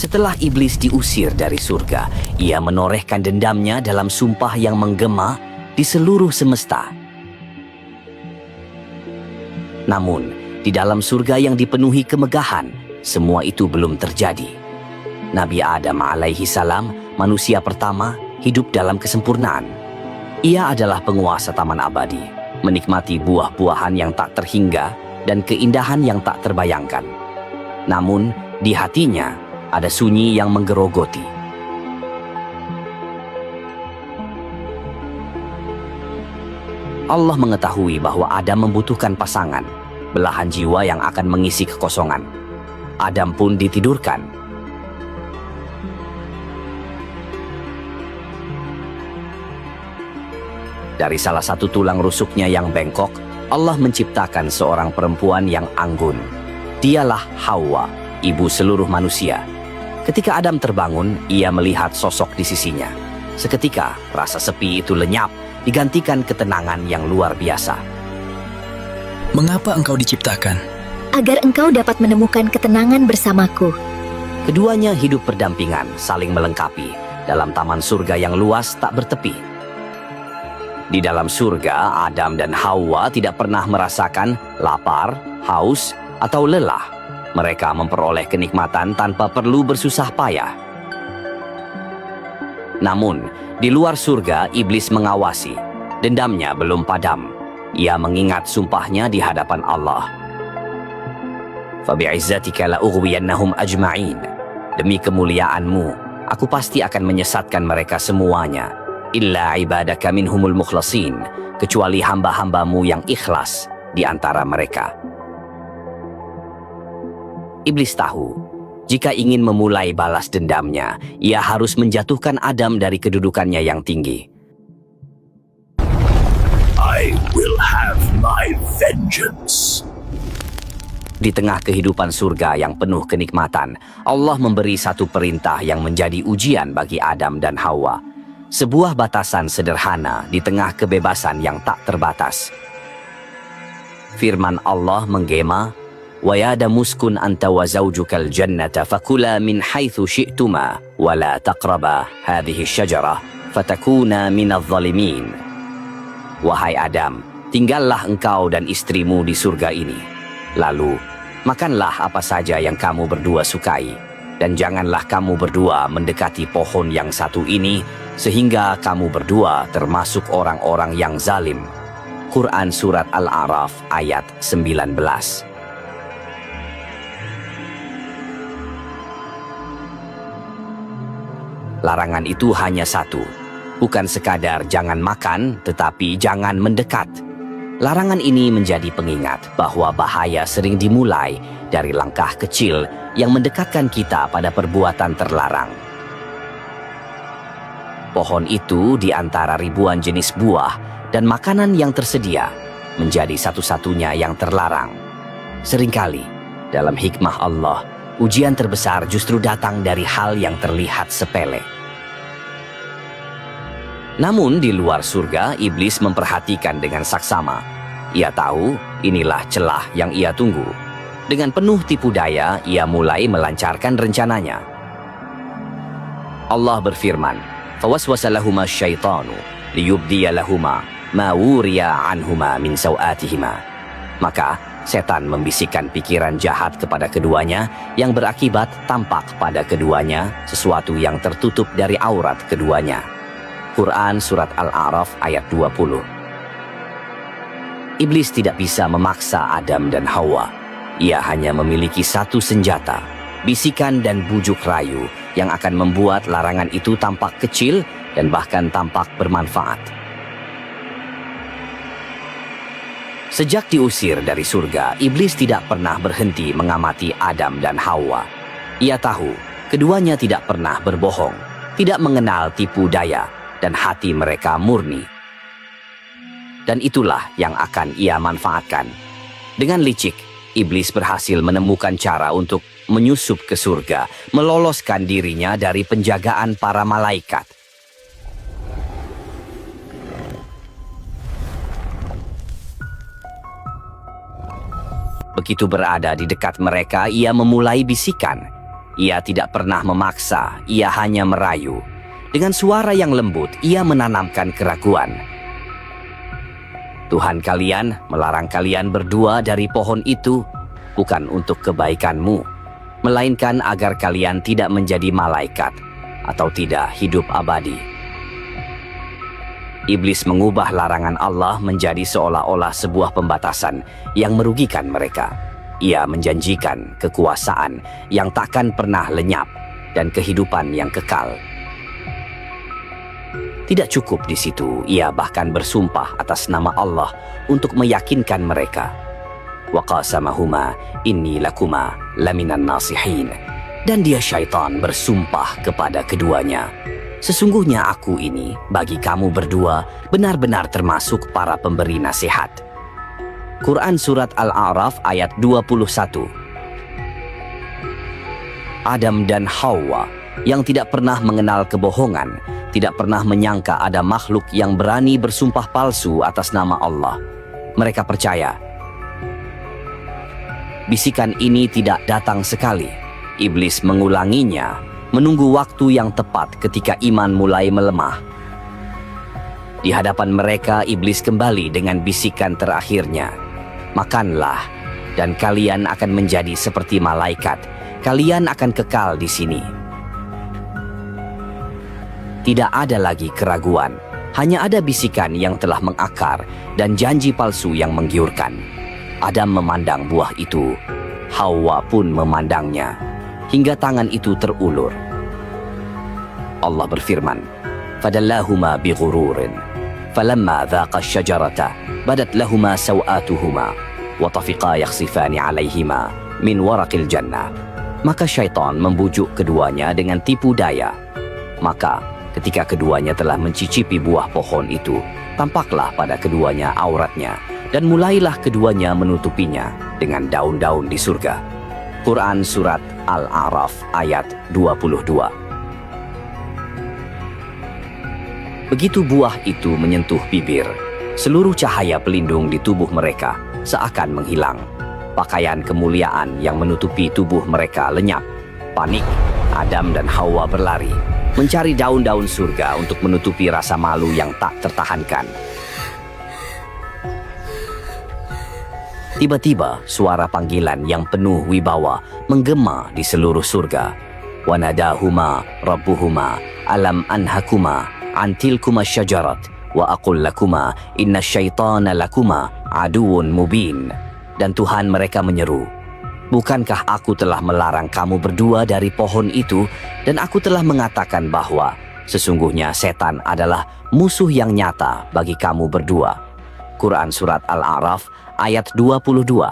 Setelah iblis diusir dari surga, ia menorehkan dendamnya dalam sumpah yang menggema di seluruh semesta. Namun, di dalam surga yang dipenuhi kemegahan, semua itu belum terjadi. Nabi Adam alaihi salam, manusia pertama, hidup dalam kesempurnaan. Ia adalah penguasa taman abadi, menikmati buah-buahan yang tak terhingga dan keindahan yang tak terbayangkan. Namun, di hatinya ada sunyi yang menggerogoti. Allah mengetahui bahwa Adam membutuhkan pasangan, belahan jiwa yang akan mengisi kekosongan. Adam pun ditidurkan. Dari salah satu tulang rusuknya yang bengkok, Allah menciptakan seorang perempuan yang anggun. Dialah Hawa, ibu seluruh manusia. Ketika Adam terbangun, ia melihat sosok di sisinya. Seketika, rasa sepi itu lenyap, digantikan ketenangan yang luar biasa. Mengapa engkau diciptakan? Agar engkau dapat menemukan ketenangan bersamaku. Keduanya hidup berdampingan, saling melengkapi, dalam taman surga yang luas tak bertepi. Di dalam surga, Adam dan Hawa tidak pernah merasakan lapar, haus, atau lelah. Mereka memperoleh kenikmatan tanpa perlu bersusah payah. Namun, di luar surga, iblis mengawasi. Dendamnya belum padam. Ia mengingat sumpahnya di hadapan Allah. Fabi'izzatika la'ughwiyannahum ajma'in. Demi kemuliaanmu, aku pasti akan menyesatkan mereka semuanya. Illa ibadaka minhumul mukhlasin, kecuali hamba-hambamu yang ikhlas di antara mereka. Iblis tahu, jika ingin memulai balas dendamnya, ia harus menjatuhkan Adam dari kedudukannya yang tinggi. I will have my vengeance. Di tengah kehidupan surga yang penuh kenikmatan, Allah memberi satu perintah yang menjadi ujian bagi Adam dan Hawa. Sebuah batasan sederhana di tengah kebebasan yang tak terbatas. Firman Allah menggema, "Wa ya Adam uskun anta wa zawjukal jannata fakula min haitsu syi'tuma wa la taqraba hadhihi syajarah fatakuna minadh dhalimin." Wahai Adam, tinggallah engkau dan istrimu di surga ini. Lalu, makanlah apa saja yang kamu berdua sukai, dan janganlah kamu berdua mendekati pohon yang satu ini, sehingga kamu berdua termasuk orang-orang yang zalim. Quran Surat Al-A'raf ayat 19. Larangan itu hanya satu, bukan sekadar jangan makan, tetapi jangan mendekat. Larangan ini menjadi pengingat bahwa bahaya sering dimulai dari langkah kecil yang mendekatkan kita pada perbuatan terlarang. Pohon itu di antara ribuan jenis buah dan makanan yang tersedia menjadi satu-satunya yang terlarang. Seringkali, dalam hikmah Allah, ujian terbesar justru datang dari hal yang terlihat sepele. Namun di luar surga, iblis memperhatikan dengan saksama. Ia tahu inilah celah yang ia tunggu. Dengan penuh tipu daya, ia mulai melancarkan rencananya. Allah berfirman, "Fawaswasa lahuma syaitanu liyubdiya lahuma ma wuriya anhuma min sawatihima." Maka setan membisikkan pikiran jahat kepada keduanya yang berakibat tampak pada keduanya sesuatu yang tertutup dari aurat keduanya. Quran Surat Al-A'raf ayat 20. Iblis tidak bisa memaksa Adam dan Hawa. Ia hanya memiliki satu senjata, bisikan dan bujuk rayu yang akan membuat larangan itu tampak kecil dan bahkan tampak bermanfaat. Sejak diusir dari surga, iblis tidak pernah berhenti mengamati Adam dan Hawa. Ia tahu, keduanya tidak pernah berbohong, tidak mengenal tipu daya, dan hati mereka murni. Dan itulah yang akan ia manfaatkan. Dengan licik, iblis berhasil menemukan cara untuk menyusup ke surga, meloloskan dirinya dari penjagaan para malaikat. Begitu berada di dekat mereka, ia memulai bisikan. Ia tidak pernah memaksa, ia hanya merayu. Dengan suara yang lembut, ia menanamkan keraguan. Tuhan kalian melarang kalian berdua dari pohon itu, bukan untuk kebaikanmu, melainkan agar kalian tidak menjadi malaikat atau tidak hidup abadi. Iblis mengubah larangan Allah menjadi seolah-olah sebuah pembatasan yang merugikan mereka. Ia menjanjikan kekuasaan yang takkan pernah lenyap dan kehidupan yang kekal. Tidak cukup di situ, ia bahkan bersumpah atas nama Allah untuk meyakinkan mereka. Wa qasamahuma inni lakuma laminan nasihin. Dan dia syaitan bersumpah kepada keduanya, sesungguhnya aku ini bagi kamu berdua benar-benar termasuk para pemberi nasihat. Quran Surat Al-A'raf ayat 21. Adam dan Hawa yang tidak pernah mengenal kebohongan, tidak pernah menyangka ada makhluk yang berani bersumpah palsu atas nama Allah. Mereka percaya. Bisikan ini tidak datang sekali. Iblis mengulanginya, menunggu waktu yang tepat ketika iman mulai melemah. Di hadapan mereka, iblis kembali dengan bisikan terakhirnya. Makanlah, dan kalian akan menjadi seperti malaikat. Kalian akan kekal di sini. Tidak ada lagi keraguan, hanya ada bisikan yang telah mengakar dan janji palsu yang menggiurkan. Adam memandang buah itu, Hawa pun memandangnya, hingga tangan itu terulur. Allah berfirman, "Fadallahuma bighururin, falamma dhaqa asy-syajarata badat lahuma sawatuhuma wa tafiqa yakhsifani 'alaihima min waraqil jannah." Maka syaitan membujuk keduanya dengan tipu daya. Maka ketika keduanya telah mencicipi buah pohon itu, tampaklah pada keduanya auratnya, dan mulailah keduanya menutupinya dengan daun-daun di surga. Quran Surat Al-A'raf ayat 22. Begitu buah itu menyentuh bibir, seluruh cahaya pelindung di tubuh mereka seakan menghilang. Pakaian kemuliaan yang menutupi tubuh mereka lenyap. Panik, Adam dan Hawa berlari, mencari daun-daun surga untuk menutupi rasa malu yang tak tertahankan. Tiba-tiba, suara panggilan yang penuh wibawa menggema di seluruh surga. وَنَدَاهُمَا رَبُّهُمَا أَلَمْ أَنْهَكُمَا عَنْ تِلْكُمَا الشَّجَرَةِ وَأَقُلْ لَكُمَا إِنَّ الشَّيْطَانَ لَكُمَا عَدُوٌّ مُبِينٌ. Dan Tuhan mereka menyeru, "Bukankah aku telah melarang kamu berdua dari pohon itu, dan aku telah mengatakan bahwa sesungguhnya setan adalah musuh yang nyata bagi kamu berdua." Quran Surat Al-A'raf ayat 22.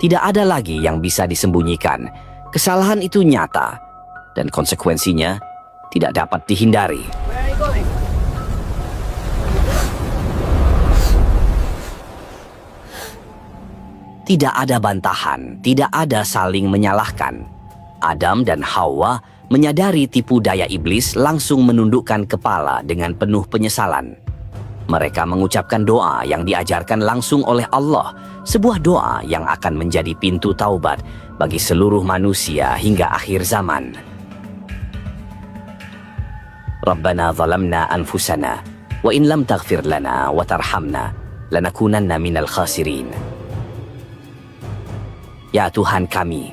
Tidak ada lagi yang bisa disembunyikan. Kesalahan itu nyata, dan konsekuensinya tidak dapat dihindari. Tidak ada bantahan, tidak ada saling menyalahkan. Adam dan Hawa menyadari tipu daya iblis, langsung menundukkan kepala dengan penuh penyesalan. Mereka mengucapkan doa yang diajarkan langsung oleh Allah, sebuah doa yang akan menjadi pintu taubat bagi seluruh manusia hingga akhir zaman. Rabbana zalamna anfusana, wa in lam taghfir lana wa tarhamna, lanakunanna minal khasirin. Ya Tuhan kami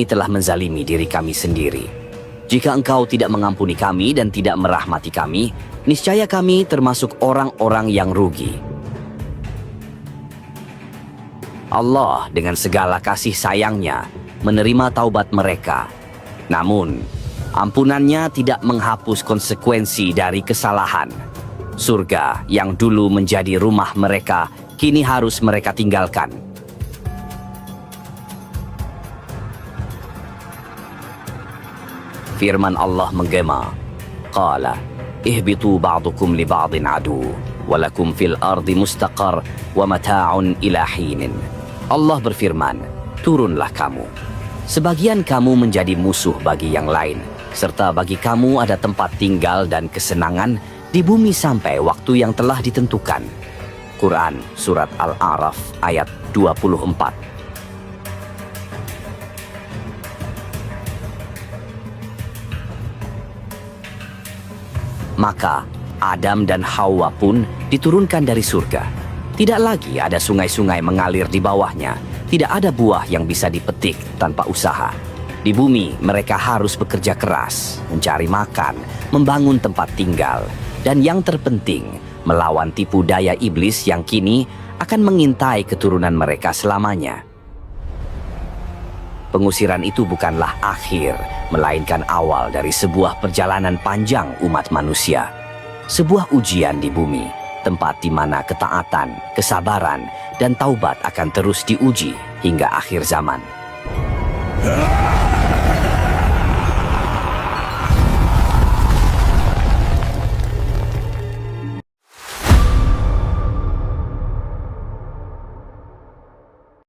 telah menzalimi diri kami sendiri. Jika Engkau tidak mengampuni kami dan tidak merahmati kami, niscaya kami termasuk orang-orang yang rugi. Allah dengan segala kasih sayangnya menerima taubat mereka. Namun, ampunannya tidak menghapus konsekuensi dari kesalahan. Surga yang dulu menjadi rumah mereka, kini harus mereka tinggalkan. Firman Allah menggema, "Qala ihbitu ba'dukum li ba'din adu, walakum fil ardi mustaqar wa mata'un ila hinin." Allah berfirman, "Turunlah kamu. Sebagian kamu menjadi musuh bagi yang lain, serta bagi kamu ada tempat tinggal dan kesenangan di bumi sampai waktu yang telah ditentukan." Quran Surat Al-A'raf ayat 24. Maka Adam dan Hawa pun diturunkan dari surga. Tidak lagi ada sungai-sungai mengalir di bawahnya. Tidak ada buah yang bisa dipetik tanpa usaha. Di bumi mereka harus bekerja keras, mencari makan, membangun tempat tinggal, dan yang terpenting, melawan tipu daya iblis yang kini akan mengintai keturunan mereka selamanya. Pengusiran itu bukanlah akhir, melainkan awal dari sebuah perjalanan panjang umat manusia. Sebuah ujian di bumi, tempat di mana ketaatan, kesabaran, dan taubat akan terus diuji hingga akhir zaman.